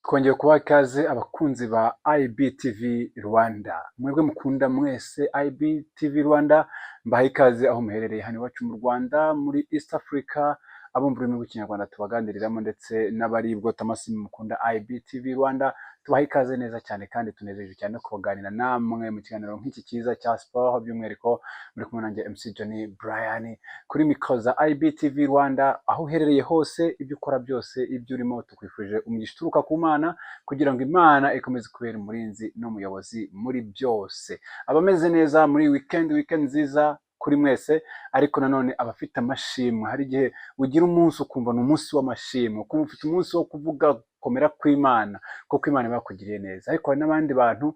Twongeye kubaha ikaze abakunzi ba IBTV Rwanda. Mwebwe mukunda mwese IBTV Rwanda, mbahaye ikaze aho muherereye hano iwacu mu Rwanda, muri East Africa, abo mu rurimi rw'ikinyarwanda tubaganiriramo, ndetse n'abari bwotamasi mukunda IBTV Rwanda, tubahaye ikaze neza cyane kandi tunezereje cyane kubaganira namwe mu kiganiro nk'iki cyiza cya sport, by'umwihariko muri kumwe nanjye MC Johnny Brian kuri mikoro za IBTV Rwanda. Aho uherereye hose, ibyo ukora byose, ibyo urimo, tukwifurije umugisha uturuka ku Mana, kugira ngo Imana ikomeze kubera umurinzi n'umuyobozi muri byose. Abameze neza muri weekend nziza kuri mwese, ariko nanone abafite amashimwe. Hari igihe ugira umunsi ukumva ni umunsi w'amashimwe, ukumva ufite umunsi wo kuvuga komera kw'Imana, kuko Imana bakugiriye neza. Ariko hari n'abandi bantu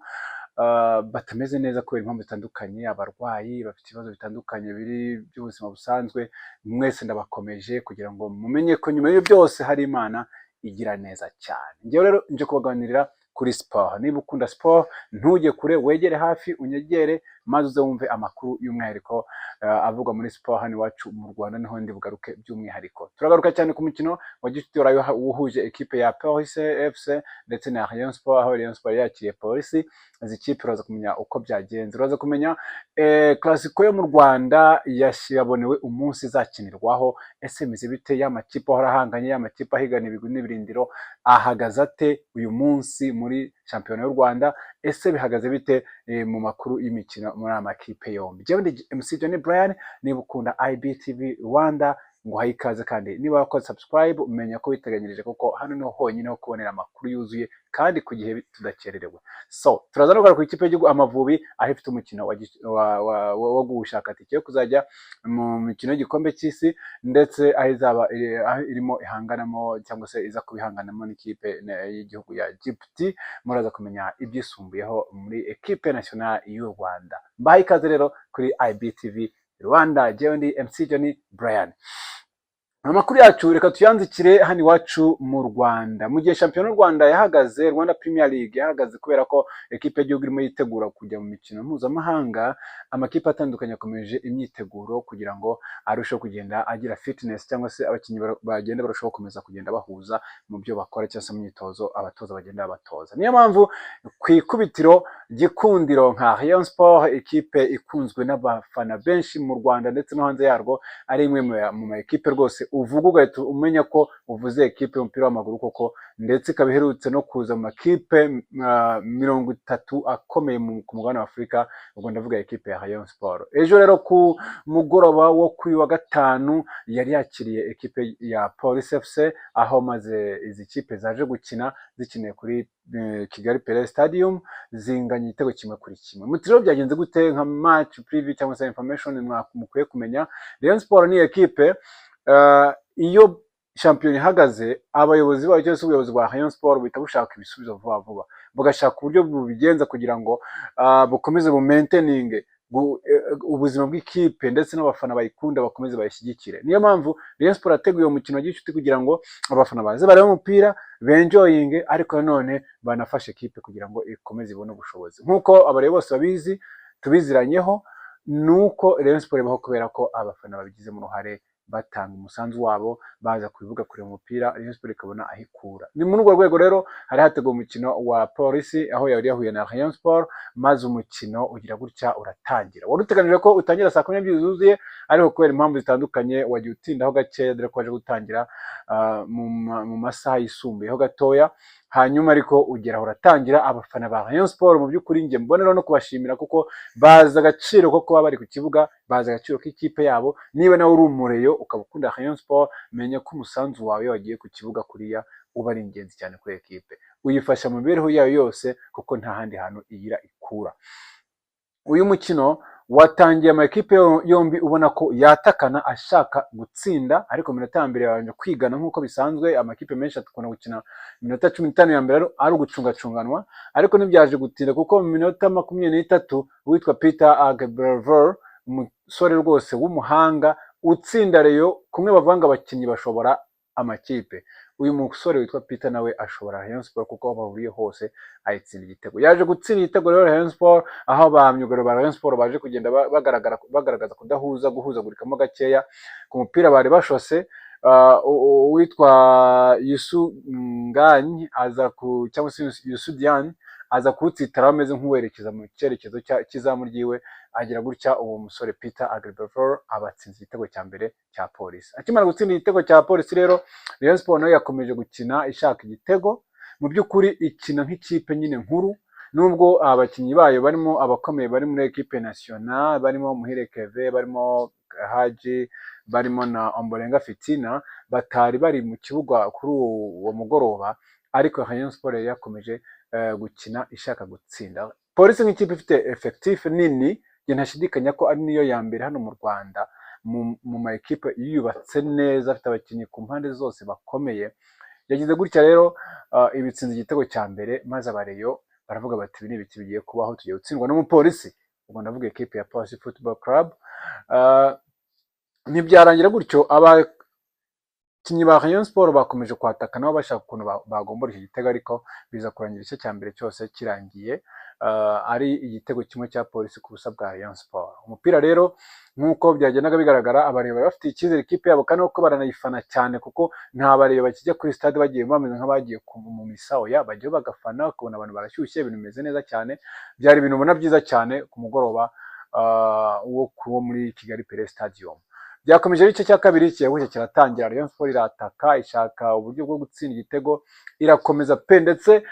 batameze neza kubera impamvu zitandukanye, abarwayi bafite ibibazo bitandukanye biri by'ubuzima busanzwe. Mwese ndabakomeje kugira ngo mumenye ko nyuma y'ibyo byose hari Imana igira neza cyane. Njyewe rero nje kubaganirira kuri sport. Niba ukunda sport, ntujye kure, wegere hafi, unyegere, maze uze wumve amakuru y'umwihariko avugwa muri sport hano iwacu mu Rwanda, niho ndi bugaruke by'umwihariko. Turagaruka cyane ku mukino wa gicuti uhuje ekipe ya APR FC ndetse na RAYON SPORTS, aho RAYON SPORTS yakiriye polisi. Izi kipe uraza kumenya uko byagenze, uraza kumenya klasiko yo mu Rwanda yashiyabonewe umunsi izakinirwaho. Ese mizi bite y'amakipe ahora ahanganye, y'amakipe ahigana ibigwi n'ibirindiro, ahagaze ate uyu munsi muri shampiyona y'u Rwanda? Ese bihagaze bite mu makuru y'imikino muri amakipe yombi? Jewe ndi MC Johnny Brian. Niba ukunda IBTV Rwanda, nguhaye ikaze, kandi niba wakoze subscribe umenya ko witeganyirije, kuko hano niho honyine ho kubonera amakuru yuzuye kandi ku gihe tudakererewe. So turaza no kugaruka ku ikipe y'igihugu Amavubi, aho ifite umukino wo gushaka tike yo kuzajya mu mikino y'igikombe cy'isi, ndetse aho izaba irimo ihanganamo cyangwa se iza kubihanganamo n'ikipe y'igihugu ya Djibouti. Muraza kumenya ibyisumbuyeho muri ekipe nationale y'u Rwanda. Mbahaye ikaze rero kuri IBTV Rwanda. Jewe ndi MC Johnny Brian. Amakuru yacu reka tuyanzikire hano iwacu mu Rwanda. Mu gihe shampiyona y'u Rwanda yahagaze, Rwanda Premier League yahagaze kubera ko ekipe y'igihugu irimo yitegura kujya mu mikino mpuzamahanga, amakipe atandukanye akomeje imyiteguro kugira ngo arusheho kugenda agira fitness, cyangwa se abakinnyi bagenda barushaho gukomeza kugenda bahuza mu byo bakora, cyangwa se mu myitozo abatoza bagenda babatoza. Niyo mpamvu ku ikubitiro gikundiro nka RAYON SPORTS, ekipe ikunzwe n'abafana benshi mu Rwanda ndetse no hanze yarwo, ari imwe mu ma ekipe rwose uvuga ugahita umenya ko uvuze ekipe y'umupira w'amaguru koko, ndetse ikaba iherutse no kuza mu makipe 30 akomeye ku mugabane wa Afurika. Ubwo ndavuga ekipe ya RAYON SPORTS. Ejo rero ku mugoroba wo kuri wa gatanu yari yakiriye ekipe ya Police FC, aho maze izi kipe zaje gukina zikiniye kuri Kigali Pele Stadium, zinganya igitego kimwe kuri kimwe. Mutiro byagenze gute nka match preview cyangwa se information mukwiye kumenya? RAYON SPORTS ni ekipe iyo shampiyona ihagaze, abayobozi bayo cyangwa se ubuyobozi bwa RAYON SPORTS buhita bushaka ibisubizo vuba vuba, bugashaka uburyo bubigenza kugira ngo bukomeze maintaining ubuzima bw'ikipe, ndetse n'abafana bayikunda bakomeze bayishyigikire. Niyo mpamvu RAYON SPORTS yateguye umukino wa gicuti kugira ngo abafana baze barebe umupira, benjoying, ariko nanone banafashe ekipe kugira ngo ikomeze ibone ubushobozi. Nk'uko abareba bose babizi, tubiziranyeho, nuko RAYON SPORTS ibaho kubera ko abafana babigizemo uruhare, batanga umusanzu wabo, baza kubivuga kure umupira, RAYON SPORTS ikabona ahikura. Ni muri urwo rwego rero hari hateguwe umukino wa polisi, aho yari yahuye na RAYON SPORTS, maze umukino ugira gutya uratangira. Wari uteganije ko utangira saa 12 zuzuye, ariko kubera impamvu zitandukanye wagiye utindaho gakeya, dore ko waje gutangira mu masaha yisumbuyeho gatoya. Hanyuma ariko ugera uratangira. Abafana ba RAYON SPORTS mu by'ukuri njye mbonera no kubashimira, kuko baza agaciro ko kuba bari ku kibuga, baza agaciro k'ikipe yabo. Niba nawe uri umureyo ukaba ukunda RAYON SPORTS, menya ko umusanzu wawe wagiye ku kibuga kuriya uba ari ingenzi cyane kuri ekipe, uyifasha mu mibereho yayo yose, kuko nta handi hantu igira ikura. Uyu mukino watangiye amakipe yombi ubona ko yatakana ashaka gutsinda, ariko minota ya mbere yabanje kwigana nk'uko bisanzwe. Amakipe menshi atakunda gukina minota 15 ya mbere ari ugucungacunganwa, ariko ntibyaje gutinda, kuko mu minota 23 witwa Peter Agberver, umusore rwose w'umuhanga utsinda Rayon. Kumwe bavanga abakinnyi bashobora amakipe, uyu musore witwa Peter nawe ashobora RAYON SPORTS, kuko aho bahuriye hose ayitsinda igitego. Yaje gutsinda igitego rero RAYON SPORTS, aho abamyugariro ba RAYON SPORTS baje kugenda bagaragaza guhuzagurikamo gakeya ku mupira bari bashose. uwitwa Yusu Nganye cyangwa se Yusu Diane aza kuwutsitara ameze nk'uwerekeza mu cyerekezo cy'izamu ryiwe, agira gutya uwo musore Peter Agribefor abatsinze igitego cya mbere cya Polisi. Akimara gutsinda igitego cya Polisi rero, Rayon Sport nayo yakomeje gukina ishaka igitego, mu by'ukuri ikina nk'ikipe nyine nkuru, nubwo abakinnyi bayo barimo abakomeye bari muri equipe nationale, barimo Muhire Keve, barimo Haji, barimo na Ombolenga Fitina, batari bari mu kibuga kuri uwo mugoroba, ariko Rayon Sport yakomeje gukina ishaka gutsinda. Polisi nk'ikipe ifite effectif nini, ntashidikanya ko ari niyo ya mbere hano mu Rwanda mu ma equipe yubatse neza, afite abakinnyi ku mpande zose bakomeye. Yagize gutya rero ibitsinze igitego cya mbere, maze abareyo baravuga bati ibi ni ibiki bigiye kubaho, tugiye gutsindwa n'umupolisi. Ubwo ndavuga equipe ya Police Football Club. Ntibyarangira gutyo, abakinnyi ba Rayon Sport bakomeje kwataka nabo bashaka ukuntu bagombora iki gitego, ariko biza kurangira igice cya mbere cyose kirangiye ari igitego kimwe cya Polisi ku busa bwa Rayon Sport. Umupira rero nk'uko byagendaga bigaragara, abareba bari bafite icyizere ikipe yabo, kandi uko baranayifana cyane, kuko nta bareba bakijya kuri stade bagiye bameze nk'abagiye mu misao ya bagiye bagafana, ukabona abantu barashyushye, ibintu bimeze neza cyane. Byari ibintu ubona byiza cyane ku mugoroba wo muri Kigali Pele Stadium. Byakomeje igice cya kabiri kiyahuye kiratangira, Rayon Sport irataka ishaka uburyo bwo gutsinda igitego, irakomeza pe, ndetse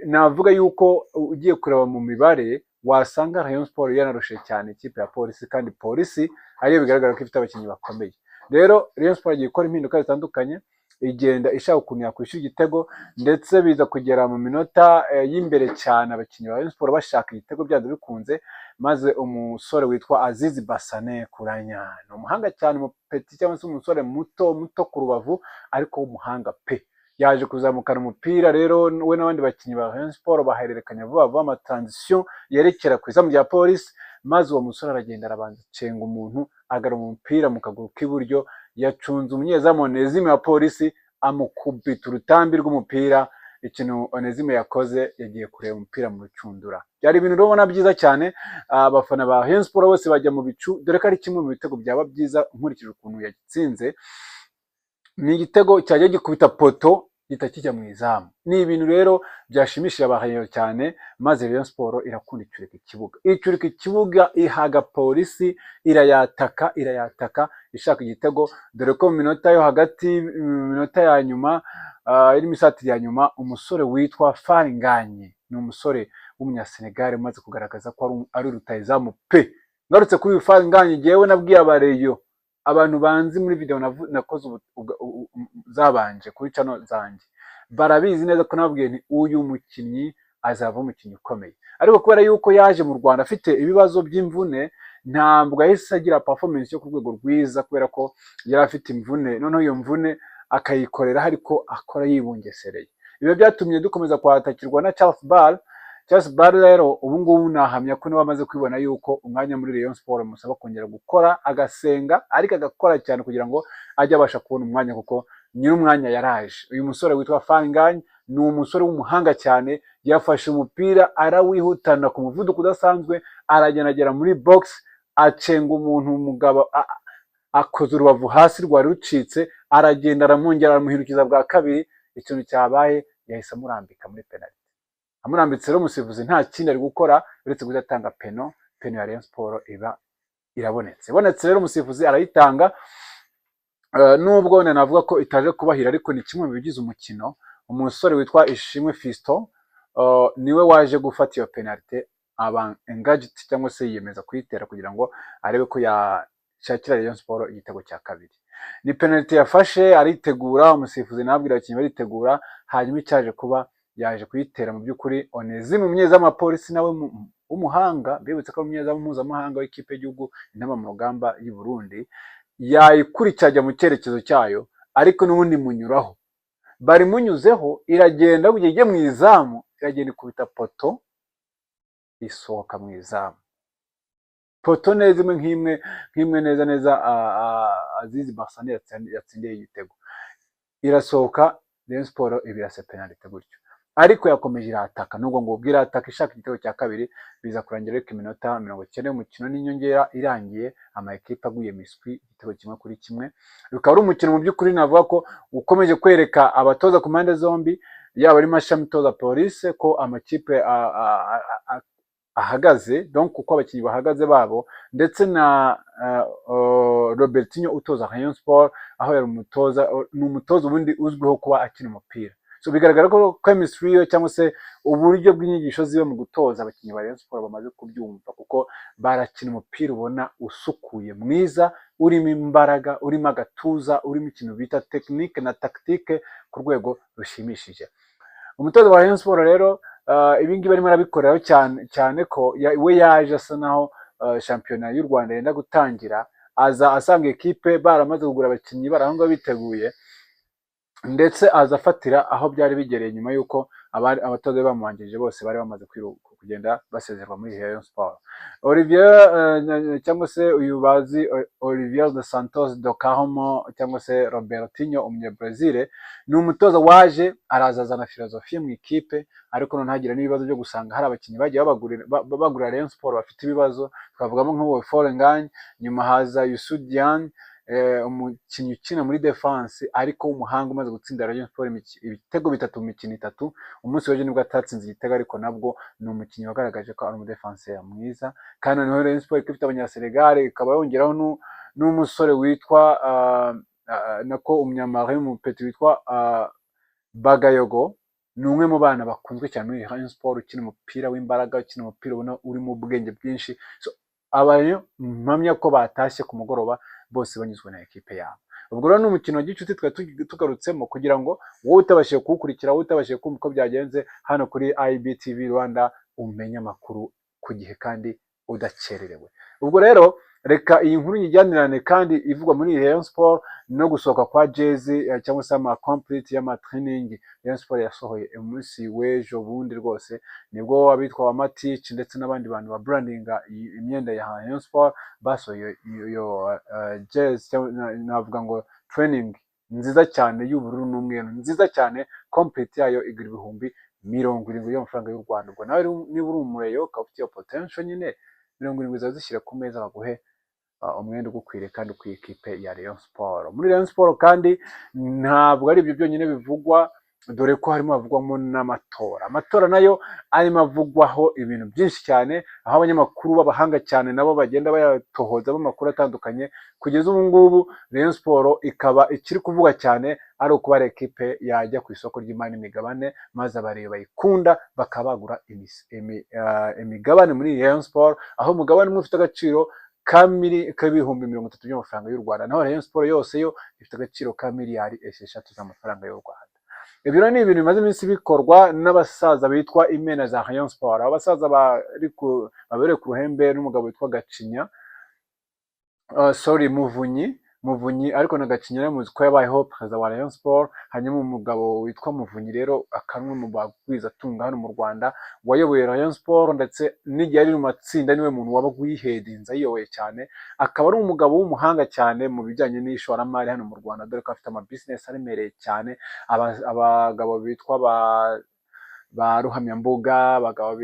navuga yuko ugiye kureba mu mibare wasanga Rayon Sport yanarushe cyane ikipe ya Polisi, kandi Polisi ariyo bigaragara ko ifite abakinnyi bakomeye. Rero Rayon Sport igiye gukora impinduka zitandukanye, igenda ishaka ukuntu yakwishyura igitego, ndetse biza kugera mu minota y'imbere cyane abakinnyi ba Rayon Sport bashaka igitego byanze bikunze, maze umusore witwa Azizi Basane Kuranya, ni umuhanga cyane, umupeti cyangwa se umusore muto ku rubavu, ariko w'umuhanga pe, yaje kuzamukana umupira rero, we n'abandi bakinnyi ba Rayon Sport bahererekanya vuba vuba ama transition yerekera ku izamu rya Polisi, maze uwo musore aragenda arabanza cenga umuntu, agarura umupira mu kaguru k'iburyo, yacunze umunyezamu Onezime wa Polisi, amukubita urutambi rw'umupira. Ikintu Onezime yakoze, yagiye kureba umupira mu rucundura. Byari ibintu urabona byiza cyane, abafana ba Rayon Sport bose bajya mu bicu, dore ko ari kimwe mu bitego byaba byiza nkurikije ukuntu yagitsinze. Ni igitego cyagiye gikubita poto gihita kijya mu izamu. Ni ibintu rero byashimishije abahayo cyane, maze Rayon Sport irakunda icurika ikibuga, ihaga Polisi, irayataka ishaka igitego, dore ko mu minota yo hagati, mu minota ya nyuma, irimo isatira ya nyuma, umusore witwa Faringanye, ni umusore w'umunyasenegal umaze kugaragaza ko ari rutayizamu pe. Ngarutse kuri uyu Faringanye, jewe nabwiye abareyo, abantu banzi muri video nakoze zabanje kuri channel zanjye, barabizi neza ko nabwiye nti uyu mukinnyi azava umukinnyi ukomeye, ariko kubera yuko yaje mu Rwanda afite ibibazo by'imvune, ntabwo yahise agira performance yo ku rwego rwiza, kubera ko yari afite imvune, noneho iyo mvune akayikorera ariko akora yibungesereye. Ibyo byatumye dukomeza kwatakirwa na Charles Bar rero ubu ngubu nahamya ko niwe amaze kwibona yuko umwanya muri Rayon Sport musaba kongera gukora, agasenga, ariko agakora cyane kugira ngo ajye abasha kubona umwanya, kuko nyiri umwanya yaraje. Uyu musore witwa Faringanye ni umusore w'umuhanga cyane, yafashe umupira arawihutana ku muvuduko udasanzwe, aragenda agera muri box, acenga umuntu, umugabo akoze urubavu hasi rwari rucitse, aragenda aramwongera aramuhindukiza bwa kabiri. Ikintu cyabaye, yahise amurambika muri penalty. Amurambitse rero umusifuzi nta kindi ari gukora uretse kudatanga peno ya Rayon Sport iba ibonetse rero umusifuzi arayitanga, nubwo navuga ko itaje kubahira, ariko ni kimwe mu bigize umukino. Umusore witwa Ishimwe Fiston niwe waje gufata iyo penalty, aba engaged cyangwa se yiyemeza kuyitera kugira ngo arebe ko yashakira Rayon Sport igitego cya kabiri. Ni penalty yafashe, aritegura, umusifuzi nabwira abakinnyi baritegura, hanyuma icyaje kuba yaje kuyitera mu by'ukuri Onezime umunyezamu wa Polisi nawe w'umuhanga, bibutse ko umunyezamu mpuzamahanga w'ikipe y'igihugu intama mu rugamba y'u Burundi, yayikurikirajya mu cyerekezo cyayo, ariko n'ubundi munyuraho, bari munyuzeho, iragenda bugiye ijye mu izamu, iragenda ikubita poto, isohoka mu izamu. Poto neza nk'imwe neza Azizi Basane yatsindiye igitego, irasohoka, Rayon Sport ibirase penalty gutyo. ariko yakomeje irataka, nubwo ngo ubwo irataka ishaka igitego cya kabiri, biza kurangira ariko iminota 90 y'umukino n'inyongera irangiye amakipe aguye miswi igitego 1-1. Bikaba ari umukino mu by'ukuri navuga ko ukomeje kwereka abatoza ku mpande zombi, yaba ari mashami toza police, ko amakipe ahagaze, donc uko abakinnyi bahagaze babo, ndetse na Robertinho utoza Rayon Sport, aho yari umutoza ubundi uzwiho kuba akina umupira. So bigaragara ko chemistry yo cyangwa se uburyo bw'inyigisho ziwe mu gutoza abakinnyi ba Rayon Sport bamaze kubyumva, kuko barakina umupira ubona usukuye mwiza, urimo imbaraga, urimo agatuza, urimo ikintu bita technique na tactique ku rwego rushimishije. Umutoza wa Rayon Sport rero ibingibi arimo arabikoreraho cyane ko we yaje asa naho shampiyona y'u Rwanda yenda gutangira, aza asanga ekipe baramaze kugura abakinnyi barahanga biteguye, ndetse aza afatira aho byari bigereye nyuma y'uko abatoza bamubanjirije bose bari bamaze kugenda basezerwa muri Rayon Sport. Olivier cyangwa se uyu bazi Olivier dos Santos do Carmo cyangwa se Robertinho umunyabrazil, ni umutoza waje arazazana filozofiye mu ikipe, ariko none hagira n'ibibazo byo gusanga hari abakinnyi bagiye bagura Rayon Sport bafite ibibazo, twavugamo nk'uwo Forenganye, nyuma haza Yusudian, umukinnyi ukina muri defense ariko w'umuhanga umaze gutsinda Rayon Sport ibitego 3 mu mikino 3. Umunsi w'ejo nibwo atatsinze igitego, ariko nabwo ni umukinnyi wagaragaje ko ari umudefenseur mwiza. Kandi noneho Rayon Sport ifite abanyasenegal, ikaba yongeraho n'umusore witwa nako umunyamari w'umupeti witwa Bagayogo, ni umwe mu bana bakunzwe cyane muri Rayon Sport, ukina umupira w'imbaraga, ukina umupira ubona urimo ubwenge bwinshi. So abantu mpamya ko batashye ku mugoroba bose banyuzwe na ekipe yabo. Ubwo rero ni umukino w'igicuti twari tugarutsemo kugira ngo wowe utabashije kuwukurikira, wowe utabashije kumva uko byagenze hano kuri IBTV Rwanda, umenye amakuru ku gihe kandi udakererewe. Ubwo rero reka iyi nkuru yijyanirane kandi ivugwa muri Rayon Sport no gusohoka kwa jezi cyangwa se ama complete y'ama training Rayon Sport yasohoye umunsi w'ejo bundi, rwose nibwo abitwa wa Matich ndetse n'abandi bantu ba brandinga imyenda ya Rayon Sport basohoye iyo jezi, navuga ngo training nziza cyane y'ubururu n'umweru, nziza cyane, complete yayo igura 70,000 y'amafaranga y'u Rwanda. Ubwo nawe niba uri umureyo ukaba ufite iyo potential nyine 70,000 zazishyira ku meza baguhe umwenda ugukwiriye kandi ukwiye ikipe ya Rayon Sport. Muri Rayon Sport kandi ntabwo ari ibyo byonyine bivugwa, dore ko harimo havugwamo n'amatora. Amatora nayo arimo avugwaho ibintu byinshi cyane, aho abanyamakuru b'abahanga cyane nabo bagenda bayatohoza amakuru atandukanye. Kugeza ubu ngubu Rayon Sport ikaba ikiri kuvuga cyane ari ukuba ekipe yajya ku isoko ry'imari n'imigabane, maze abareba bayikunda bakabagura imigabane muri Rayon Sport, aho umugabane umwe ufite agaciro k'ibihumbi 30 by'amafaranga y'u Rwanda, naho Rayon Sport yose yo ifite agaciro ka miliyari 6 z'amafaranga y'u Rwanda. Ibyo ni ibintu bimaze iminsi bikorwa n'abasaza bitwa imena za Rayon Sport. Abasaza babereye ku ruhembe n'umugabo witwa Gacinya, Muvunyi, ariko na Gacinya yamuzi ko yabayeho perezida wa Rayon Sport. Hanyuma umugabo witwa Muvunyi rero akanwe mu bagwiza tunga hano mu Rwanda, wayoboye Rayon Sport ndetse n'igihe ari mu matsinda niwe muntu waba gwihedinza yiyoboye cyane. Akaba ari umugabo w'umuhanga cyane mu bijyanye n'ishoramari hano mu Rwanda, dore ko afite ama business aremereye cyane. Abagabo bitwa ba Ruhamyambuga, abagabo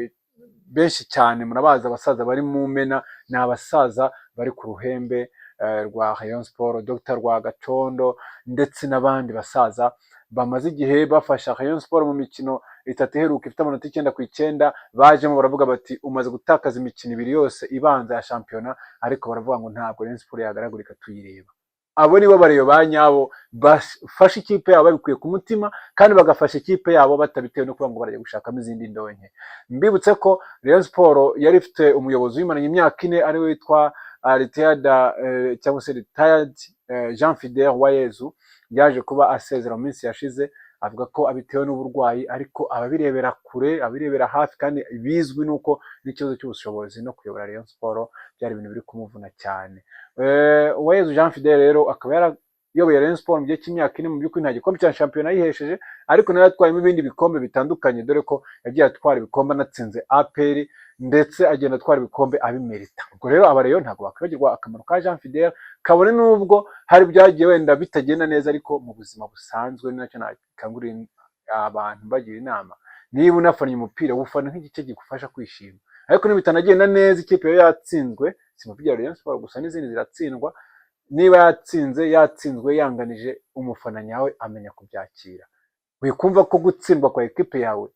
benshi cyane murabaza, abasaza bari mu mena ni abasaza bari ku ruhembe rwa Rayon Sport, Dr. Rwagacondo ndetse n'abandi basaza bamaze igihe bafasha Rayon Sport mu mikino 3 iheruka ifite amanota 9/9. Bajemo baravuga bati umaze gutakaza imikino 2 yose ibanza ya shampiyona, ariko baravuga ngo ntabwo Rayon Sport yagaragurika tuyireba. Abo nibo bareyo banyabo bafasha ikipe yabo babikuye ku mutima, kandi bagafasha ikipe yabo batabitewe no kuvuga ngo barajya gushakamo izindi ndonke. Mbibutse ko Rayon Sport yari ifite umuyobozi wimaranye imyaka 4 ari we witwa retired Jean Fidel Wayezu, yaje kuba asezera mu minsi yashize, avuga ko abitewe n'uburwayi, ariko ababirebera kure, abirebera hafi, kandi bizwi nuko n'ikibazo cy'ubushobozi no kuyobora Rayon Sport byari ibintu biri kumuvuna cyane. Wayezu Jean Fidel rero akaba yarayoboye Rayon Sport mu gihe cy'imyaka 4, mu by'ukuri nta gikombe cya shampiyona yihesheje, ariko nayo yatwayemo ibindi bikombe bitandukanye, dore ko yagiye atwara ibikombe anatsinze APR ndetse agenda atwara ibikombe abimerita. Ubwo rero abareyo ntabwo bakwibagirwa akamaro ka Jean Fidel, kabone nubwo hari byagiye wenda bitagenda neza, ariko mu buzima busanzwe nacyo nakangurira abantu bagira inama, niba unafanye umupira wufana nk'igice gigufasha kwishima. Ariko niba bitanagenda neza ikipe yo yatsinzwe, simuvugira Rayon Sport gusa n'izindi ziratsindwa, niba yatsinzwe yanganije, umufana nyawe amenya kubyakira. Wikumva ko gutsindwa kwa ekipe yawe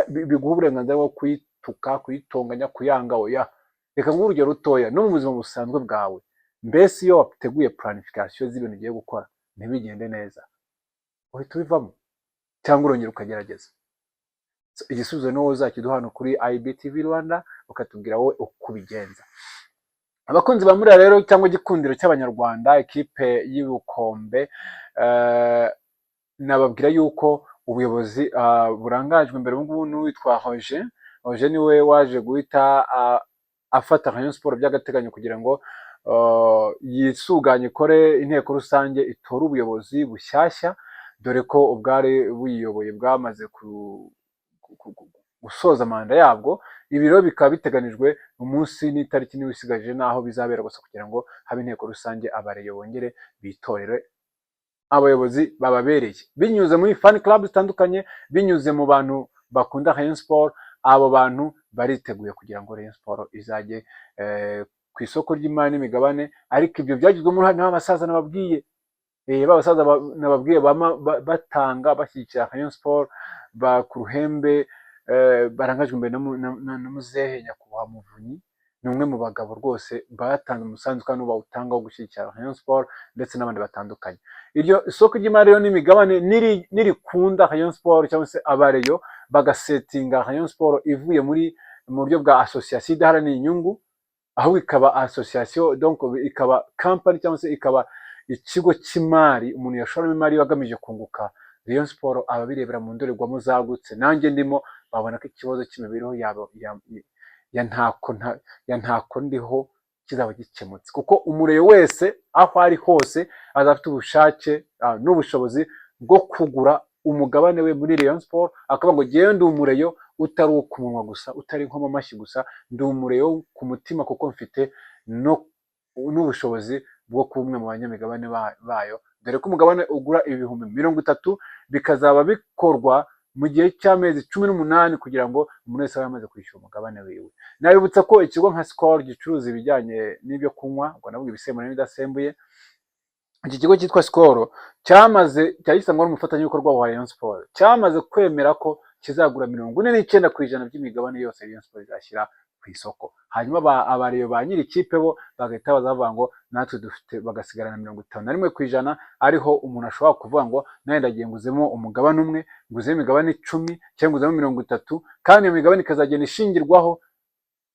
biguha uburenganzira bwo kuyituka, kuyitonganya, kuyanga. Oya, reka nguhe urugero rutoya. No mu buzima busanzwe bwawe, mbese iyo wateguye planification z'ibintu ugiye gukora ntibigende neza, uhita ubivamo cyangwa urongera ukagerageza. Igisubizo ni wowe uzakiduha hano kuri IBTV Rwanda, ukatubwira wowe uko ubigenza. Abakunzi ba Murera rero cyangwa igikundiro cy'Abanyarwanda, ekipe y'Ubukombe, nababwira yuko ubuyobozi burangajwe imbere ubungubu n'uwitwa Roger niwe waje guhita afata Rayon Sport by'agateganyo kugira ngo yisuganye, ikore inteko rusange, itore ubuyobozi bushyashya, dore ko ubwari buyiyoboye bwamaze gusoza manda yabwo. Ibiro bikaba biteganijwe umunsi n'itariki niwe isigaje naho bizabera gusa kugira ngo habe inteko rusange, abareyo bongere bitorere abayobozi bababereye, binyuze muri fan club zitandukanye, binyuze mu bantu bakunda Rayon Sport. Abo bantu bariteguye kugira ngo Rayon Sport izajye ku isoko ry'imari n'imigabane. Ariko ibyo byagizwemo uruhare n'abasaza nababwiye, babasaza nababwiye batanga bashyigikira Rayon Sport, ku ruhembe barangajwe imbere na muzehe nyakubahwa Muvunyi. Ni umwe mu bagabo rwose batanze umusanzu kandi bawutanga wo gushyigikira Rayon Sport, ndetse n'abandi batandukanye. Iryo isoko ry'imari n'imigabane nirikunda Rayon Sport cyangwa se abareyo bagasetinga Rayon Sport ivuye mu buryo bwa association idaharanira inyungu, ahubwo ikaba association, donc ikaba company cyangwa se ikaba ikigo cy'imari umuntu yashoramo imari agamije kunguka, Rayon Sport ababirebera mu ndorerwamo zagutse, nanjye ndimo, babona ko ikibazo cy'imibereho yabo ya ntako ndiho kizaba gikemutse, kuko umureyo wese aho ari hose azafite ubushake n'ubushobozi bwo kugura umugabane we muri Rayon Sport, akavuga ngo ngewe ndi umureyo utari uwo ku munwa gusa, utari nkoma amashyi gusa, ndi umureyo ku mutima kuko mfite n'ubushobozi bwo kuba umwe mu banyamigabane bayo, dore ko umugabane ugura ibihumbi 30, bikazaba bikorwa mu gihe cy'amezi 18 kugira ngo umuntu wese abe yamaze kwishyura umugabane wiwe. Nabibutsa ko ikigo nka Skol gicuruza ibijyanye n'ibyo kunywa, ubwo navuga ibisembuye n'ibidasembuye, iki kigo cyitwa Skol cyari gisangwa n'umufatanyabikorwa wa Rayon Sport, cyamaze kwemera ko kizagura 49% by'imigabane yose Rayon Sport izashyira ku isoko. Hanyuma abareyo ba nyiri ikipe bo bagahita bazavuga ngo natwe dufite, bagasigarana 51%, ariho umuntu ashobora kuvuga ngo nawe ndagiye nguzemo umugabane umwe, nguzemo imigabane 10 cyangwa nguzemo 30, kandi iyo migabane ikazagenda ishingirwaho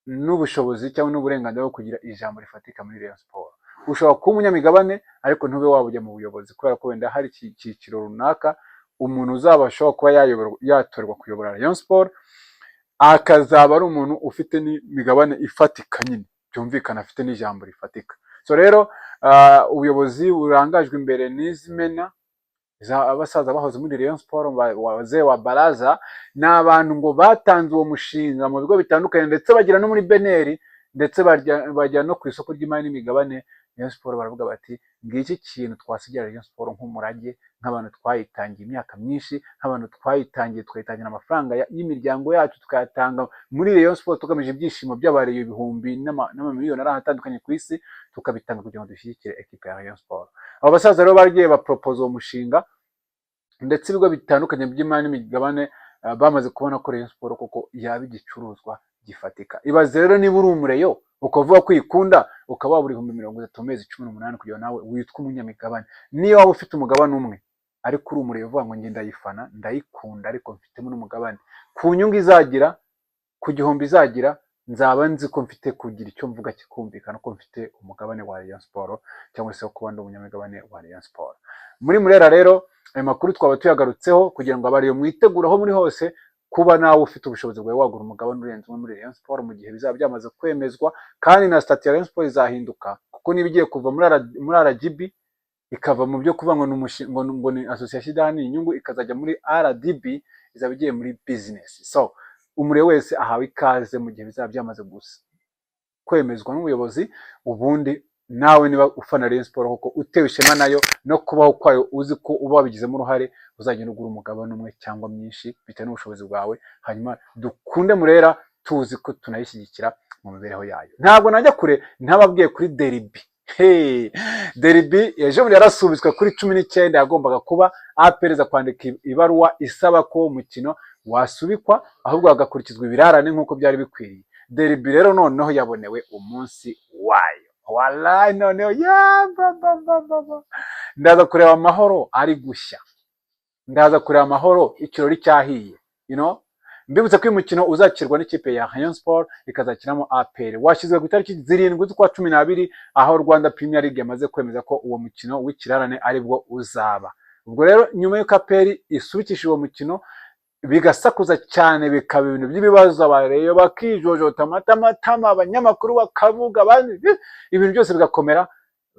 n'ubushobozi cyangwa n'uburenganzira bwo kugira ijambo rifatika muri Rayon Sport. Ushobora kuba umunyamigabane ariko ntube wabujya mu buyobozi, kubera ko wenda hari icyiciro runaka umuntu uzaba ashobora kuba yatorerwa kuyobora Rayon Sport, akazaba ari umuntu ufite n'imigabane ifatika nyine, byumvikana afite n'ijambo rifatika. So rero ubuyobozi burangajwe imbere n'izimena abasaza bahoze muri Rayon Sport, wazee wa baraza, n'abantu ngo batanze uwo mushinga mu bigo bitandukanye, ndetse bagira no muri beneri, ndetse bajya no ku isoko ry'imari n'imigabane. Rayon Sport baravuga bati ngiki kintu twasigira Rayon Sport nk'umurage, nk'abantu twayitangiye imyaka myinshi, nk'abantu twayitangira amafaranga y'imiryango yacu, tukayatanga muri Rayon Sport tugamije ibyishimo by'abareyo ibihumbi n'amamiliyoni atandukanye ku isi, tukabitanga kugira ngo dushyigikire ekipe ya Rayon Sport. Abo basaza rero bagiye bapropose uwo mushinga, ndetse ibigo bitandukanye by'imari n'imigabane bamaze kubona ko Rayon Sport koko yaba igicuruzwa gifatika. Ibaze rero niba uri umureyo ukavuga ko ikunda, ukaba wabura 30 mezi 18 kugira nawe witwa umunyamigabane. Niyo waba ufite umugabane umwe ariko uri umureyo uvuga ngo nge ndayifana, ndayikunda, ariko mfitemo n'umugabane, ku nyungu izagira, ku gihombo izagira, nzaba nzi ko mfite kugira icyo mvuga kikumvikana ko mfite umugabane wa Rayon Sport, cyangwa se kuba ndi umunyamigabane wa Rayon Sport. Muri Murera rero ayo makuru twaba tuyagarutseho kugira ngo abareyo mwitegure aho muri hose kuba nawe ufite ubushobozi bwawe wagura umugabane urenze umwe muri Rayon Sport mu gihe bizaba byamaze kwemezwa, kandi na statut ya Rayon Sport izahinduka, kuko niba igiye kuva muri RGB ikava mu byo kuvuga ngo ni association idaharanira inyungu, ikazajya muri RDB, izaba igiye muri business. So umure wese ahawe ikaze mu gihe bizaba byamaze kwemezwa n'ubuyobozi, ubundi nawe niba ufana Rayon Sport kuko utewe ishema nayo no kubaho kwayo uzi ko uba wabigizemo uruhare, uzagenda ugura umugabane umwe cyangwa myinshi bitewe n'ubushobozi bwawe, hanyuma dukunde Murera tuzi ko tunayishyigikira mu mibereho yayo. Ntabwo najya kure ntababwiye kuri derby. Derby ejo bundi yarasubitswe kuri 19 yagombaga kuba, APR za kwandika ibaruwa isaba ko umukino wasubikwa ahubwo hagakurikizwa ibirarane nk'uko byari bikwiriye. Derby rero noneho yabonewe umunsi wayo. Wallahi noneho ndaza kureba amahoro ari gushya, ndaza kureba amahoro ikirori cyahiye, mbibutse ko uyu mukino uzakirwa n'ikipe ya RAYON SPORTS ikazakinamo APR. Washyizwe ku itariki 7 z'ukwa 12 aho Rwanda Premier League yamaze kwemeza ko uwo mukino w'ikirarane aribwo uzaba. Ubwo rero nyuma y'uko APR isubikishije uwo mukino bigasakuza cyane, bikaba ibintu by'ibibazo, abareyo bakijojota amatama, abanyamakuru bakavuga, ibintu byose bigakomera,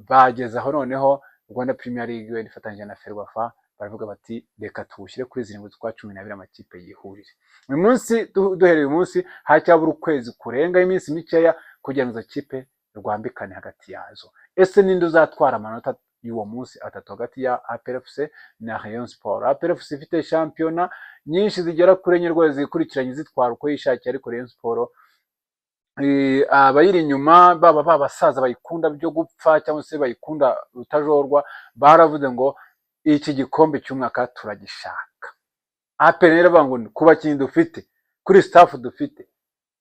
bageze aho noneho Rwanda Premier League ifatanyije na Ferwafa baravuga bati reka tuwushyire kuri 7 z'ukwa 12 amakipe yihurire. Uyu munsi duhereye uyu munsi hacyabura ukwezi kurenga iminsi mikeya kugira ngo kipe rwambikane hagati yazo. Ese ninde uzatwara amanota y'uwo munsi atatu hagati ya APR FC na RAYON SPORTS? APR FC ifite shampiyona nyinshi zigera kuri enye rwose zikurikiranye zitwara uko yishakiye, ariko RAYON SPORTS abayiri inyuma baba babasaza bayikunda byo gupfa cyangwa se bayikunda utajorwa baravuze ngo iki gikombe cy'umwaka turagishaka. APR rero bangu kuba kintu dufite kuri staff dufite,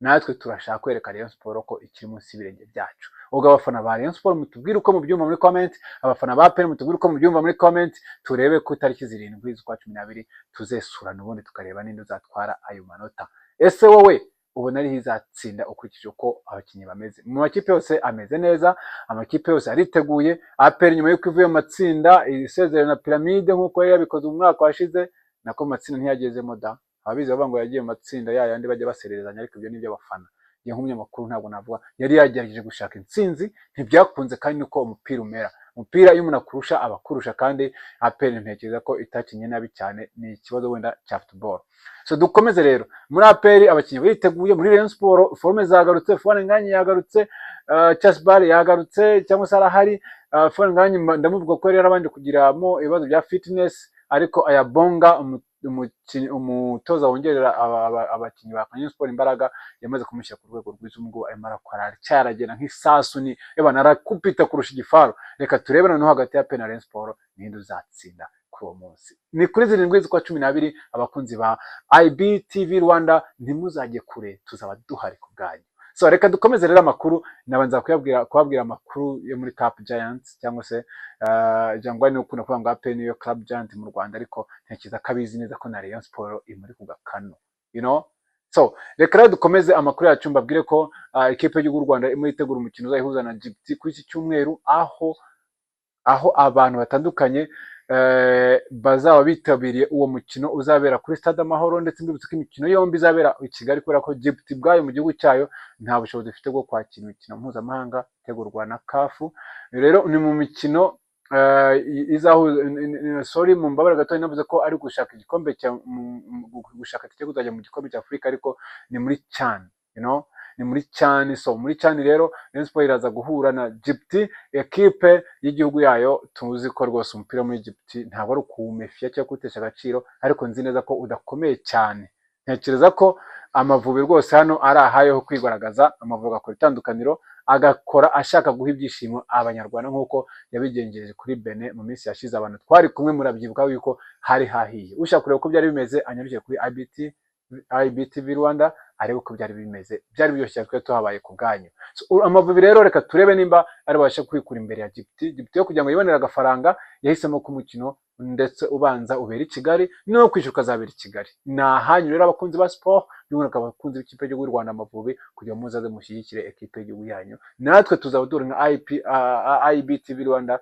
natwe turashaka kwereka Rayon Sport ko ikiri munsi y'ibirenge byacu. Ubwo abafana ba Rayon Sport mutubwire uko mubyumva muri comment, abafana ba APR mutubwire uko mubyumva muri comment, turebe ku itariki 7 z'ukwa 12 tuzesurana ubundi tukareba ninde uzatwara ayo manota. Ese wowe ubona ari izatsinda ukurikije uko abakinnyi bameze? Mu makipe yose ameze neza, amakipe yose ariteguye. APR nyuma y'uko ivuye mu matsinda isezerana na Pyramide nk'uko yari yabikoze umwaka washize, nako matsinda ntiyagezemo da. Ababizi bavuga ngo yagiye mu matsinda yandi bajya basererezanya, ariko ibyo nibyo abafana. Ye nk'umunyamakuru ntabwo navuga, yari yagerageje gushaka intsinzi, ntibyakunze kandi nuko umupira umera. Umupira iyo umuntu akurusha abakurusha, kandi APR ntekereza ko itakinye nabi cyane, ni ikibazo wenda cya football. So dukomeze rero muri APR, abakinnyi bariteguye. Muri Rayon Sport forme zagarutse, Nganye yagarutse, Chasbar yagarutse cyangwa se arahari. Nganye ndamuvuga ko yari abanje kugiramo ibibazo bya fitness, ariko ayabonga umutoza wongerera abakinnyi ba Rayon Sport imbaraga yamaze kumushyira ku rwego rw'izumgo, arimo arakora cyaragena nk'isasu, ni narakupita kurusha igifaru. Reka turebe noneho hagati ya APR na Rayon Sport ninde uzatsinda kuri uwo munsi. Ni kuri 7 z'ukwa 12 abakunzi ba IBTV Rwanda, ntimuzajye kure, tuzaba duhari ku bwanyu. So reka dukomeze rero amakuru. Nabanza kubabwira amakuru yo muri Cup Giants cyangwa se Jangwani ukunda kuvuga ngo APR niyo Club Giant mu Rwanda, ariko ntekereza kabizi neza ko na Rayon Sport imuri ku gakano, So reka rero dukomeze amakuru yacu, mbabwire ko ikipe y'u Rwanda imwe itegura umukino uzayihuza na Djibouti kuri iki cyumweru, aho abantu batandukanye bazaba bitabiriye uwo mukino uzabera kuri Stade Amahoro, ndetse mbibutse ko imikino yombi izabera i Kigali kubera ko Djibouti bwayo mu gihugu cyayo nta bushobozi ifite bwo kwakira imikino mpuzamahanga itegurwa na CAF. Rero ni mu mikino izahuza, mu mbabare gato navuze ko ari gushaka igikombe gushaka tike kuzajya mu gikombe cya Afurika, ariko ni muri CHAN, ni muri CHAN. So muri CHAN rero Rayon Sport iraza guhura na Djibouti, ekipe y'igihugu yayo. Tuzi ko rwose umupira muri Djibouti ntabwo ari ukuwumefya cyangwa kuwutesha agaciro, ariko nzi neza ko udakomeye cyane. Ntekereza ko Amavubi rwose hano ari ahayeho kwigaragaza. Amavubi akora itandukaniro, agakora ashaka guha ibyishimo abanyarwanda nk'uko yabigenjeje kuri Benin mu minsi yashize. Abantu twari kumwe murabyibuka yuko hari hahiye. Ushaka kureba uko byari bimeze anyarukire kuri IBTV Rwanda arebe uko byari bimeze, byari biryoshye twe tuhabaye ku bwanyu. So Amavubi rero reka turebe nimba ari babasha kwikura imbere ya Djibouti yo kugira ngo yibonere agafaranga. Yahisemo ko umukino ndetse ubanza ubera i Kigali, no kwishyuka azabera i Kigali. Nahanyu rero abakunzi ba sport, by'umwihariko abakunzi b'ikipe y'u Rwanda Amavubi, kugira ngo muzaze mushyigikire ekipe y'igihugu yanyu. Natwe tuzaba duri nka IBTV Rwanda,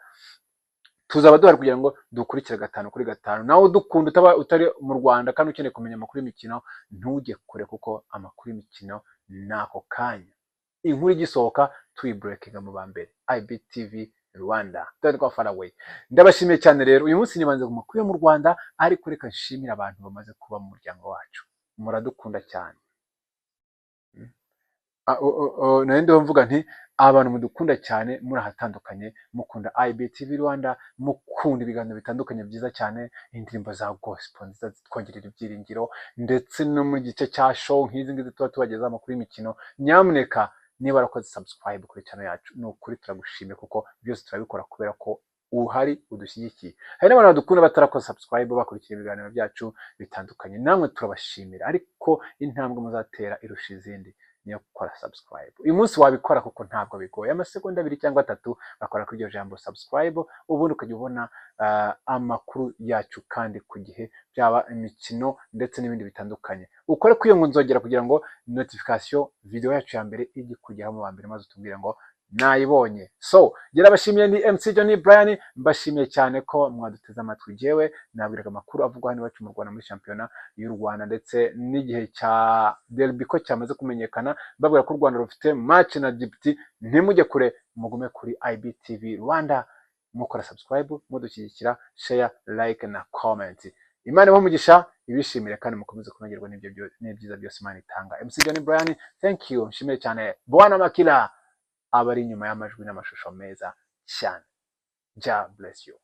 tuzaba duhari kugira ngo dukurikire 5/5. Nawe udukunda utari mu Rwanda kandi ukeneye kumenya amakuru y'imikino, ntujye kure kuko amakuru y'imikino nako kanya. Inkuru igisohoka tuyibreakinga mu bambere. IBTV Rwanda, don't go far away. Ndabashimiye cyane rero. Uyu munsi nibanze ku makuru yo mu Rwanda, ariko reka nshimira abantu bamaze kuba mu muryango wacu. Muradukunda cyane. nari ndiho mvuga nti abantu mudukunda cyane muri ahatandukanye, mukunda IBTV Rwanda, mukunda ibiganiro bitandukanye byiza cyane, indirimbo za gospel nziza zitwongerera ibyiringiro, ndetse no mu gice cya show nk'izi ngizi tuba tubagezaho amakuru y'imikino. Nyamuneka niba warakoze subscribe kuri channel yacu, ni ukuri turagushimiye kuko byose turabikora kubera ko uhari udushyigikiye. Hari n'abantu badukunda batarakoze subscribe bakurikira ibiganiro byacu bitandukanye, namwe turabashimira, ariko intambwe muzatera irusha izindi niyo gukora subscribe. Uyu munsi wabikora kuko ntabwo bigoye, amasegonda 2 cyangwa 3 bakora kuri iryo jambo subscribe, ubundi ukajya ubona amakuru yacu kandi ku gihe, byaba imikino ndetse n'ibindi bitandukanye. Ukore kuri iyo nzogera kugira ngo notification video yacu ya mbere ijye kugeraho mu bambere, maze utubwire ngo nayibonye. So gira bashimiye, ni MC Johnny Brian, mbashimiye cyane ko mwaduteze amatwi. Jewe nabwiraga amakuru avugwa hano iwacu mu Rwanda muri shampiyona y'u Rwanda, ndetse n'igihe cya derby ko cyamaze kumenyekana, babwira ko u Rwanda rufite match na Djibouti. Ntimujye kure, mugume kuri IBTV Rwanda, mukora subscribe, mudushyigikira, share, like na comment. Imana ibahe ibishimire kandi mukomeze kunogerwa n'ibyiza byose Imana itanga. MC Johnny Brian, thank you, nshimiye cyane Bwana Makila abari inyuma y'amajwi n'amashusho meza cyane. God bless you.